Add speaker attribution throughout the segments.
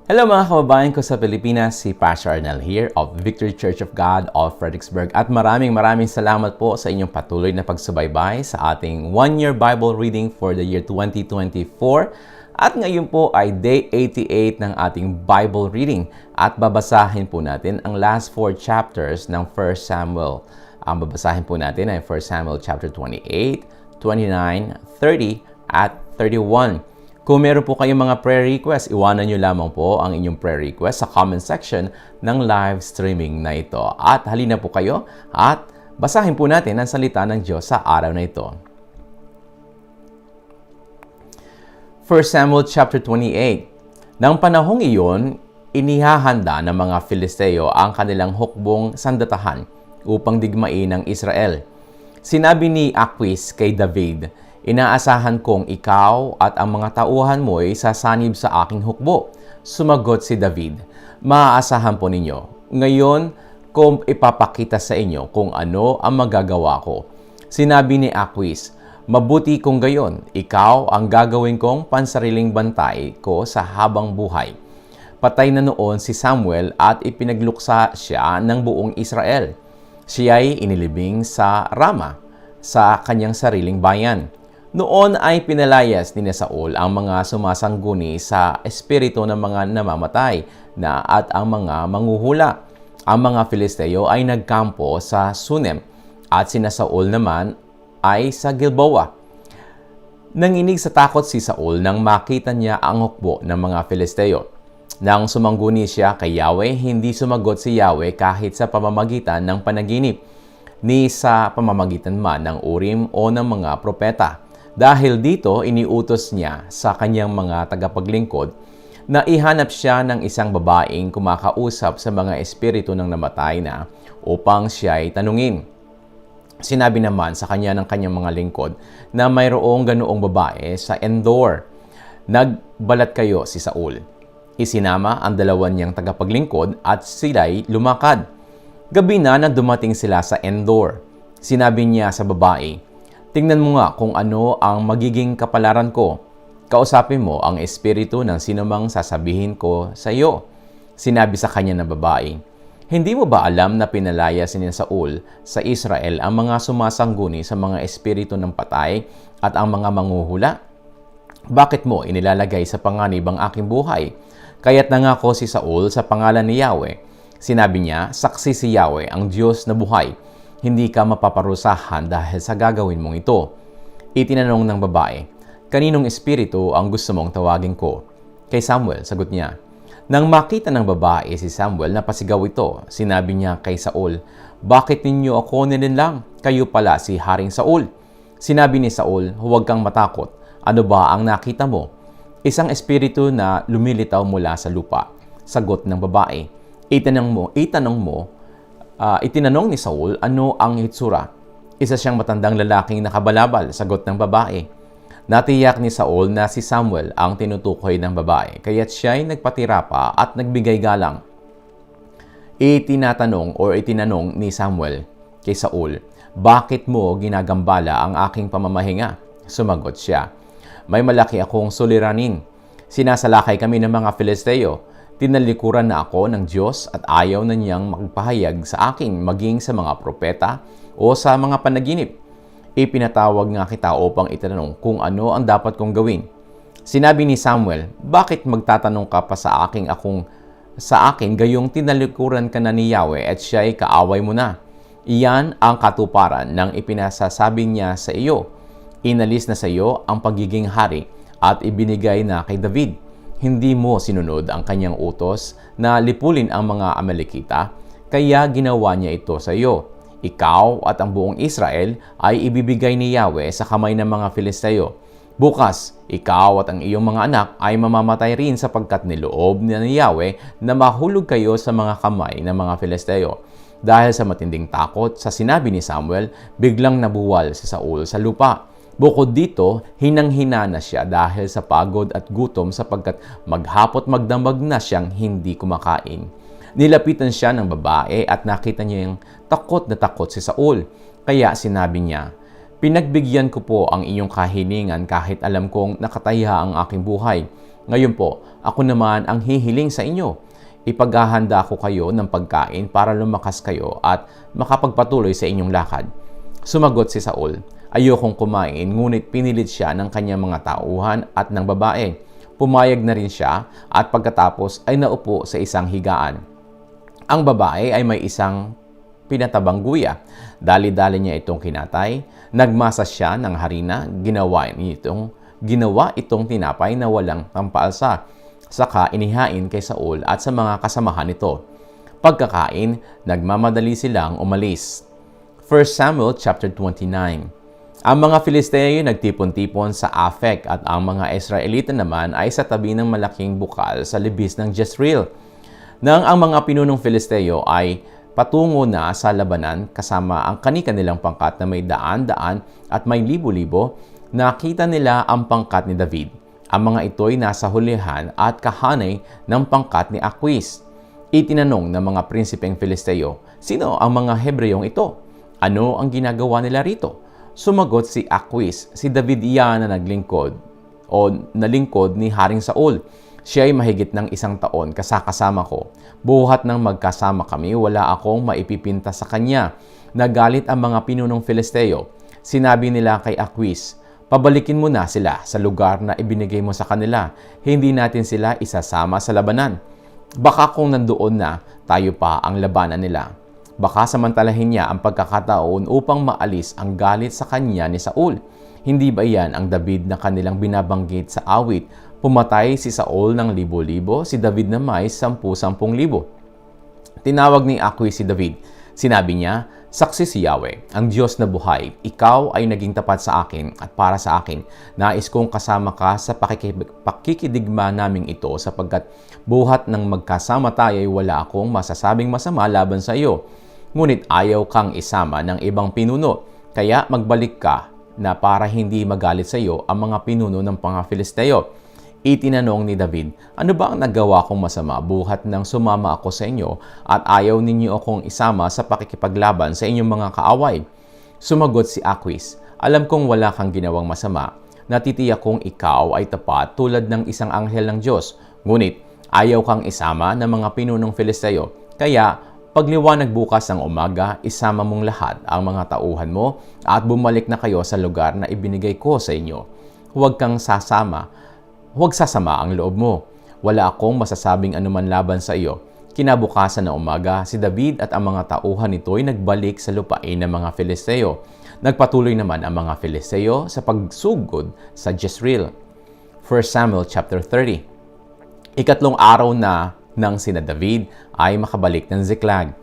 Speaker 1: Hello mga kababayan ko sa Pilipinas, si Pastor Arnel here of Victory Church of God of Fredericksburg at maraming salamat po sa inyong patuloy na pagsubaybay sa ating one-year Bible reading for the year 2024 at ngayon po ay day 88 ng ating Bible reading at babasahin po natin ang last 4 chapters ng 1 Samuel. Ang babasahin po natin ay 1 Samuel chapter 28, 29, 30 at 31. Kung meron po kayong mga prayer request, iwanan nyo lamang po ang inyong prayer request sa comment section ng live streaming na ito. At halina po kayo at basahin po natin ang salita ng Diyos sa araw na ito. 1 Samuel chapter 28. Nang panahong iyon, inihahanda ng mga Filisteo ang kanilang hukbong sandatahan upang digmain ng Israel. Sinabi ni Aquis kay David, "Inaasahan kong ikaw at ang mga tauhan mo'y sasanib sa aking hukbo." Sumagot si David, "Maaasahan po ninyo. Ngayon ko ipapakita sa inyo kung ano ang magagawa ko." Sinabi ni Aquis, "Mabuti kung gayon, ikaw ang gagawin kong pansariling bantay ko sa habang buhay." Patay na noon si Samuel at ipinagluksa siya ng buong Israel. Siya'y inilibing sa Rama, sa kanyang sariling bayan. Noon ay pinalayas ni Saul ang mga sumasangguni sa espiritu ng mga namamatay na at ang mga manguhula. Ang mga Filisteo ay nagkampo sa Sunem at sina Saul naman ay sa Gilboa. Nanginig sa takot si Saul nang makita niya ang hukbo ng mga Filisteo. Nang sumangguni siya kay Yahweh, hindi sumagot si Yahweh kahit sa pamamagitan ng panaginip, ni sa pamamagitan man ng Urim o ng mga propeta. Dahil dito, iniutos niya sa kanyang mga tagapaglingkod na ihanap siya ng isang babaeng kumakausap sa mga espiritu ng namatay na upang siya'y tanungin. Sinabi naman sa kanya ng kanyang mga lingkod na mayroong ganoong babae sa Endor. Nagbalat kayo si Saul. Isinama ang dalawa niyang tagapaglingkod at sila'y lumakad. Gabi na dumating sila sa Endor. Sinabi niya sa babae, "Tingnan mo nga kung ano ang magiging kapalaran ko. Kausapin mo ang espiritu ng sinumang sasabihin ko sa iyo." Sinabi sa kanya ng babae, "Hindi mo ba alam na pinalaya si Saul sa Israel ang mga sumasangguni sa mga espiritu ng patay at ang mga manguhula? Bakit mo inilalagay sa panganib ang aking buhay?" Kaya't nangako si Saul sa pangalan ni Yahweh. Sinabi niya, "Saksi si Yahweh, ang Diyos na buhay. Hindi ka mapaparusahan dahil sa gagawin mong ito." Itinanong ng babae, "Kaninong espiritu ang gusto mong tawagin ko?" "Kay Samuel," sagot niya. Nang makita ng babae si Samuel, napasigaw ito. Sinabi niya kay Saul, "Bakit ninyo ako nilinlang? Kayo pala si Haring Saul." Sinabi ni Saul, "Huwag kang matakot. Ano ba ang nakita mo?" "Isang espiritu na lumilitaw mula sa lupa." Sagot ng babae. Itinanong ni Saul, "Ano ang hitsura?" "Isa siyang matandang lalaking nakabalabal," sagot ng babae. Natiyak ni Saul na si Samuel ang tinutukoy ng babae, kaya't siya'y nagpatira pa at nagbigay galang. Itinanong ni Samuel kay Saul, "Bakit mo ginagambala ang aking pamamahinga?" Sumagot siya, "May malaki akong suliranin. Sinasalakay kami ng mga Filisteo. Tinalikuran na ako ng Diyos at ayaw na niyang magpahayag sa akin maging sa mga propeta o sa mga panaginip. Ipinatawag nga kita upang itanong kung ano ang dapat kong gawin." Sinabi ni Samuel, "Bakit magtatanong ka pa sa akin gayong tinalikuran ka na ni Yahweh at siya'y kaaway mo na? Iyan ang katuparan ng ipinasasabi niya sa iyo. Inalis na sa iyo ang pagiging hari at ibinigay na kay David. Hindi mo sinunod ang kanyang utos na lipulin ang mga Amalekita, kaya ginawa niya ito sa iyo. Ikaw at ang buong Israel ay ibibigay ni Yahweh sa kamay ng mga Filisteo. Bukas, ikaw at ang iyong mga anak ay mamamatay rin sapagkat niloob ni Yahweh na mahulog kayo sa mga kamay ng mga Filisteo." Dahil sa matinding takot sa sinabi ni Samuel, biglang nabuwal si Saul sa lupa. Bukod dito, hinang-hina na siya dahil sa pagod at gutom sapagkat maghapot magdamag na siyang hindi kumakain. Nilapitan siya ng babae at nakita niyang takot na takot si Saul. Kaya sinabi niya, "Pinagbigyan ko po ang inyong kahilingan kahit alam kong nakataya ang aking buhay. Ngayon po, ako naman ang hihiling sa inyo. Ipaghahanda ko kayo ng pagkain para lumakas kayo at makapagpatuloy sa inyong lakad." Sumagot si Saul, "Ayokong kumain," ngunit pinilit siya ng kanyang mga tauhan at ng babae. Pumayag na rin siya at pagkatapos ay naupo sa isang higaan. Ang babae ay may isang pinatabang guya. Dali-dali niya itong kinatay. Nagmasa siya ng harina. Ginawa itong tinapay na walang pampaalsa. Saka inihain kay Saul at sa mga kasamahan nito. Pagkakain, nagmamadali silang umalis. 1 Samuel chapter 29. Ang mga Filisteo nagtipon-tipon sa Afek at ang mga Israelita naman ay sa tabi ng malaking bukal sa libis ng Jezreel. Nang ang mga pinunong Filisteo ay patungo na sa labanan kasama ang kani-kanilang pangkat na may daan-daan at may libo-libo, nakita nila ang pangkat ni David. Ang mga ito'y nasa hulihan at kahanay ng pangkat ni Aquis. Itinanong ng mga prinsipeng Filisteo, "Sino ang mga Hebreyong ito? Ano ang ginagawa nila rito?" Sumagot si Aquis, "Si David iyan na nalingkod ni Haring Saul. Siya ay mahigit ng 1 taon kasama ko. Buhat nang magkasama kami, wala akong maipipinta sa kanya." Nagalit ang mga pinunong Filisteo. Sinabi nila kay Aquis, "Pabalikin mo na sila sa lugar na ibinigay mo sa kanila. Hindi natin sila isasama sa labanan. Baka kung nandoon na, tayo pa ang labanan nila." Baka samantalahin niya ang pagkakataon upang maalis ang galit sa kanya ni Saul. Hindi ba iyan ang David na kanilang binabanggit sa awit? Pumatay si Saul ng libo-libo, si David na may 10,000. Tinawag ni Aquis si David. Sinabi niya, "Saksi si Yahweh, ang Diyos na buhay. Ikaw ay naging tapat sa akin at para sa akin. Nais kong kasama ka sa pakikidigma naming ito sapagkat buhat ng magkasama tayo ay wala akong masasabing masama laban sa iyo. Ngunit ayaw kang isama ng ibang pinuno, kaya magbalik ka na para hindi magalit sa iyo ang mga pinuno ng mga Filisteo." Itinanong ni David, "Ano ba ang nagawa kong masama buhat nang sumama ako sa inyo at ayaw ninyo akong isama sa pakikipaglaban sa inyong mga kaaway?" Sumagot si Aquis, "Alam kong wala kang ginawang masama. Natitiyak kong ikaw ay tapat tulad ng isang anghel ng Diyos. Ngunit ayaw kang isama ng mga pinunong Filisteo. Kaya pagliwanag bukas ng umaga, isama mong lahat ang mga tauhan mo at bumalik na kayo sa lugar na ibinigay ko sa inyo. Huwag sasama ang loob mo. Wala akong masasabing anuman laban sa iyo." Kinabukasan na umaga, si David at ang mga tauhan nito ay nagbalik sa lupain ng mga Filisteo. Nagpatuloy naman ang mga Filisteo sa pagsugod sa Jezreel. 1 Samuel chapter 30. Ikatlong araw na nang sina David ay makabalik ng Ziklag.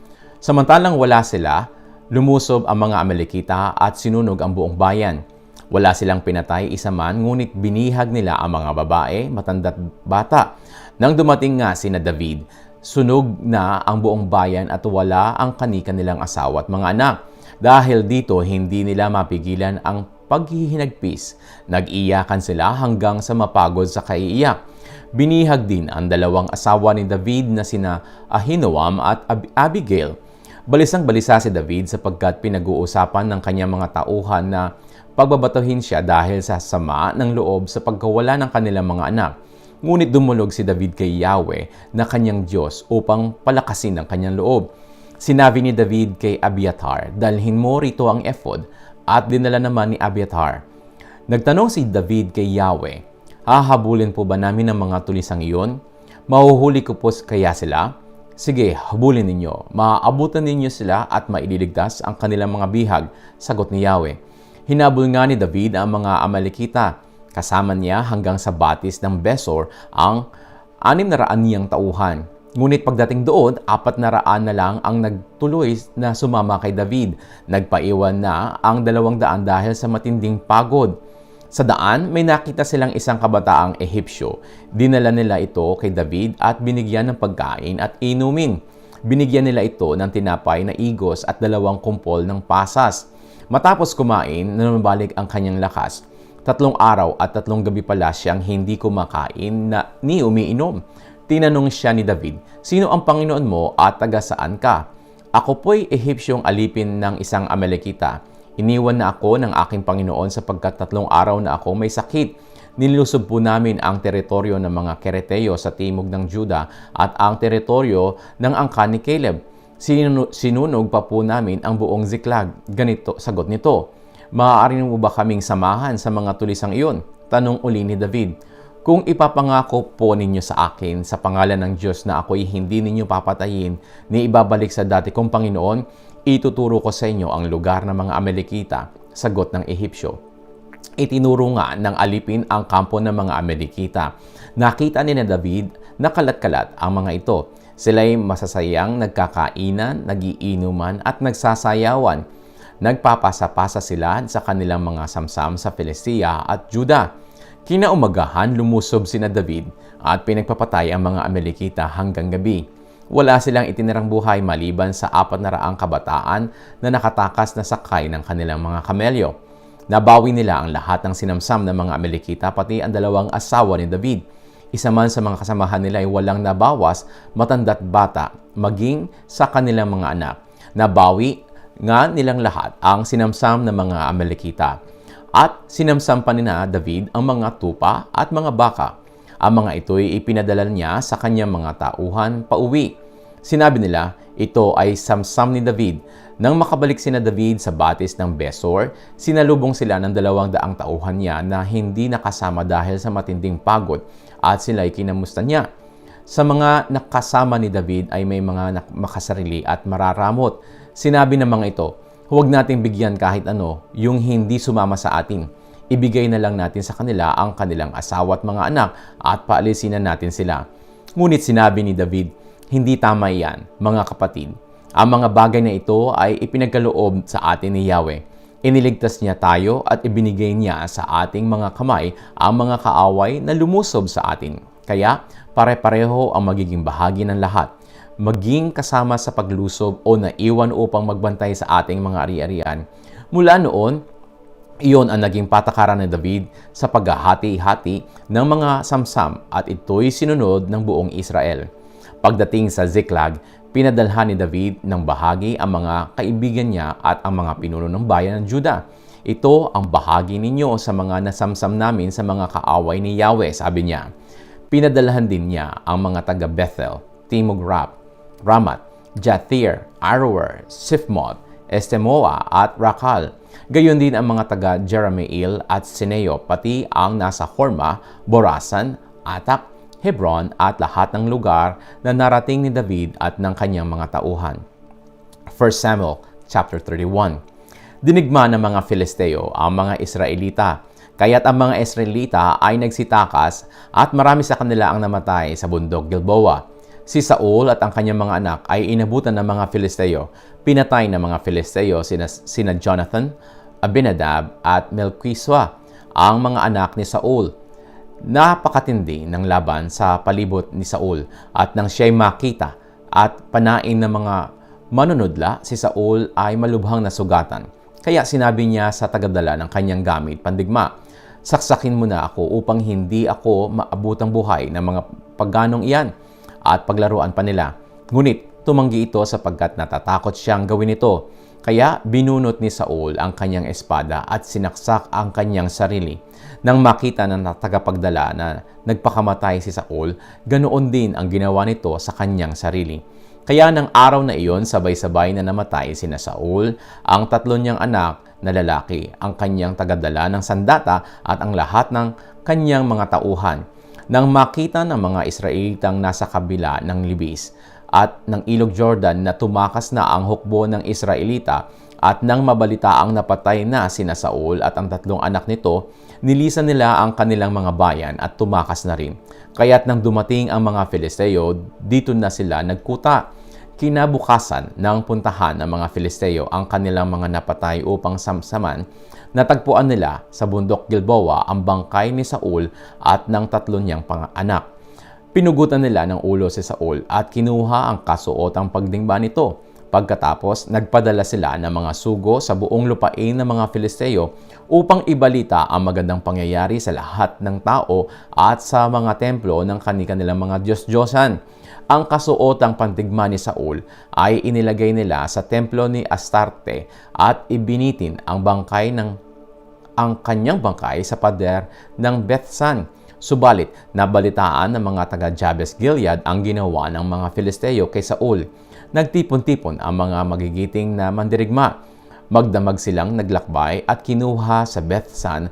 Speaker 1: Samantalang wala sila, lumusob ang mga Amalekita at sinunog ang buong bayan. Wala silang pinatay isa man, ngunit binihag nila ang mga babae, matanda't bata. Nang dumating nga sina David, sunog na ang buong bayan at wala ang kani-kanilang asawa at mga anak. Dahil dito, hindi nila mapigilan ang paghihinagpis. Nag-iyakan sila hanggang sa mapagod sa kaiiyak. Binihag din ang 2 asawa ni David na sina Ahinoam at Abigail. Balisang-balisa si David sapagkat pinag-uusapan ng kanyang mga tauhan na pagbabatuhin siya dahil sa sama ng loob sa pagkawala ng kanilang mga anak. Ngunit dumulog si David kay Yahweh na kanyang Diyos upang palakasin ang kanyang loob. Sinabi ni David kay Abiathar, "Dalhin mo rito ang ephod," at dinala naman ni Abiathar. Nagtanong si David kay Yahweh, "Hahabulin po ba namin ang mga tulisang iyon? Mahuhuli ko po kaya sila?" "Sige, habulin ninyo. Maaabutan ninyo sila at maililigtas ang kanilang mga bihag," sagot ni Yahweh. Hinabol nga ni David ang mga Amalekita. Kasama niya hanggang sa batis ng Besor ang 600 niyang tauhan. Ngunit pagdating doon, 400 na lang ang nagtuloy na sumama kay David. Nagpaiwan na ang 200 dahil sa matinding pagod. Sa daan, may nakita silang isang kabataang Ehipsyo. Dinala nila ito kay David at binigyan ng pagkain at inumin. Binigyan nila ito ng tinapay na igos at 2 kumpol ng pasas. Matapos kumain, namabalik ang kanyang lakas. 3 araw at 3 gabi pala siyang hindi kumakain ni umiinom. Tinanong siya ni David, "Sino ang Panginoon mo at taga saan ka?" "Ako po'y Ehipsyong alipin ng isang Amalekita. Iniwan na ako ng aking Panginoon sapagkat 3 araw na ako may sakit. Nilusob po namin ang teritoryo ng mga Kereteo sa timog ng Juda at ang teritoryo ng angkan ni Caleb. Sinunog pa po namin ang buong Ziklag. Ganito, sagot nito, maaari mo ba kaming samahan sa mga tulisang iyon? Tanong uli ni David. Kung ipapangako po ninyo sa akin sa pangalan ng Diyos na ako'y hindi ninyo papatayin ni ibabalik sa dati kong Panginoon, ituturo ko sa inyo ang lugar ng mga Amalekita, sagot ng Ehipsyo. Itinuro nga ng alipin ang kampo ng mga Amalekita. Nakita ni David na kalat-kalat ang mga ito. Sila'y masasayang nagkakainan, nagiinuman at nagsasayawan. Nagpapasa-pasa sila sa kanilang mga samsam sa Filistia at Juda. Kinaumagahan, lumusob sina David at pinagpapatay ang mga Amalekita hanggang gabi. Wala silang itinirang buhay maliban sa 400 kabataan na nakatakas na sakay ng kanilang mga kamelyo. Nabawi nila ang lahat ng sinamsam ng mga Amalekita, pati ang 2 asawa ni David. Isa man sa mga kasamahan nila ay walang nabawas, matanda't bata, maging sa kanilang mga anak. Nabawi nga nilang lahat ang sinamsam ng mga Amalekita. At sinamsam pa ni David ang mga tupa at mga baka. Ang mga ito'y ipinadala niya sa kanyang mga tauhan pauwi. Sinabi nila, ito ay samsam ni David. Nang makabalik sina David sa batis ng Besor, sinalubong sila ng 200 tauhan niya na hindi nakasama dahil sa matinding pagod at sila'y kinamusta niya. Sa mga nakasama ni David ay may mga makasarili at mararamot. Sinabi ng mga ito, huwag nating bigyan kahit ano yung hindi sumama sa atin. Ibigay na lang natin sa kanila ang kanilang asawa at mga anak at paalisin na natin sila. Ngunit sinabi ni David, hindi tama iyan, mga kapatid. Ang mga bagay na ito ay ipinagkaloob sa atin ni Yahweh. Iniligtas niya tayo at ibinigay niya sa ating mga kamay ang mga kaaway na lumusob sa atin. Kaya pare-pareho ang magiging bahagi ng lahat. Maging kasama sa paglusob o naiwan upang magbantay sa ating mga ari-arian. Mula noon, iyon ang naging patakaran ni David sa paghahati-hati ng mga samsam at ito'y sinunod ng buong Israel. Pagdating sa Ziklag, pinadalhan ni David ng bahagi ang mga kaibigan niya at ang mga pinuno ng bayan ng Juda. Ito ang bahagi ninyo sa mga nasamsam namin sa mga kaaway ni Yahweh, sabi niya. Pinadalhan din niya ang mga taga Bethel, Timog Ramat, Jathir, Aroer, Sifmoth, Estemoa at Rakal. Gayon din ang mga taga Jerahmeel at Sineo, pati ang nasa Horma, Borasan, Atak, Hebron at lahat ng lugar na narating ni David at ng kanyang mga tauhan. 1 Samuel chapter 31. Dinigma ng mga Filisteo ang mga Israelita, kaya't ang mga Israelita ay nagsitakas at marami sa kanila ang namatay sa bundok Gilboa. Si Saul at ang kanyang mga anak ay inabutan ng mga Filisteo. Pinatay ng mga Filisteo sina Jonathan, Abinadab at Melquisua, ang mga anak ni Saul. Napakatindi ng laban sa palibot ni Saul at nang siya'y makita at panain ng mga manunodla, si Saul ay malubhang nasugatan. Kaya sinabi niya sa tagadala ng kanyang gamit pandigma, saksakin mo na ako upang hindi ako maabutang buhay ng mga paganong iyan at paglaruan pa nila. Ngunit tumanggi ito sapagkat natatakot siyang gawin ito. Kaya binunot ni Saul ang kanyang espada at sinaksak ang kanyang sarili. Nang makita ng tagapagdala na nagpakamatay si Saul, ganoon din ang ginawa nito sa kanyang sarili. Kaya ng araw na iyon, sabay-sabay na namatay sina Saul, ang 3 niyang anak na lalaki, ang kanyang tagadala ng sandata at ang lahat ng kanyang mga tauhan. Nang makita ng mga Israelitang nasa kabila ng libis at ng ilog Jordan na tumakas na ang hukbo ng Israelita at nang mabalitaang napatay na sina Saul at ang 3 anak nito, nilisan nila ang kanilang mga bayan at tumakas na rin. Kaya't nang dumating ang mga Filisteo, dito na sila nagkuta. Kinabukasan ng puntahan ng mga Filisteo ang kanilang mga napatay upang samsaman, natagpuan nila sa bundok Gilboa ang bangkay ni Saul at ng 3 niyang anak. Pinugutan nila ng ulo si Saul at kinuha ang kasuotang pagdingba nito. Pagkatapos, nagpadala sila ng mga sugo sa buong lupain ng mga Filisteo upang ibalita ang magandang pangyayari sa lahat ng tao at sa mga templo ng kanilang mga Diyos-Diyosan. Ang kasuotang pandigma ni Saul ay inilagay nila sa templo ni Astarte at ibinitin ang bangkay ng ang kanyang bangkay sa pader ng Bethsan. Subalit, nabalitaan ng mga taga Jabes Gilead ang ginawa ng mga Filisteo kay Saul. Nagtipon-tipon ang mga magigiting na mandirigma. Magdamag silang naglakbay at kinuha sa Bethsan.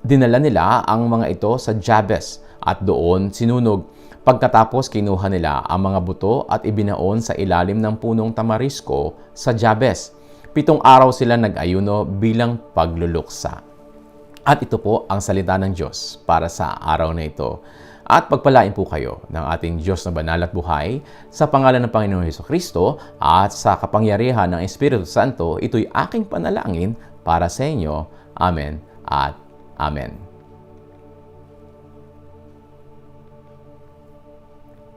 Speaker 1: Dinala nila ang mga ito sa Jabes at doon sinunog. Pagkatapos kinuha nila ang mga buto at ibinaon sa ilalim ng punong tamarisko sa Jabes. 7 araw sila nag-ayuno bilang pagluluksa. At ito po ang salita ng Diyos para sa araw na ito. At pagpalain po kayo ng ating Diyos na banal at buhay sa pangalan ng Panginoong Hesukristo at sa kapangyarihan ng Espiritu Santo. Ito'y aking panalangin para sa inyo. Amen at Amen.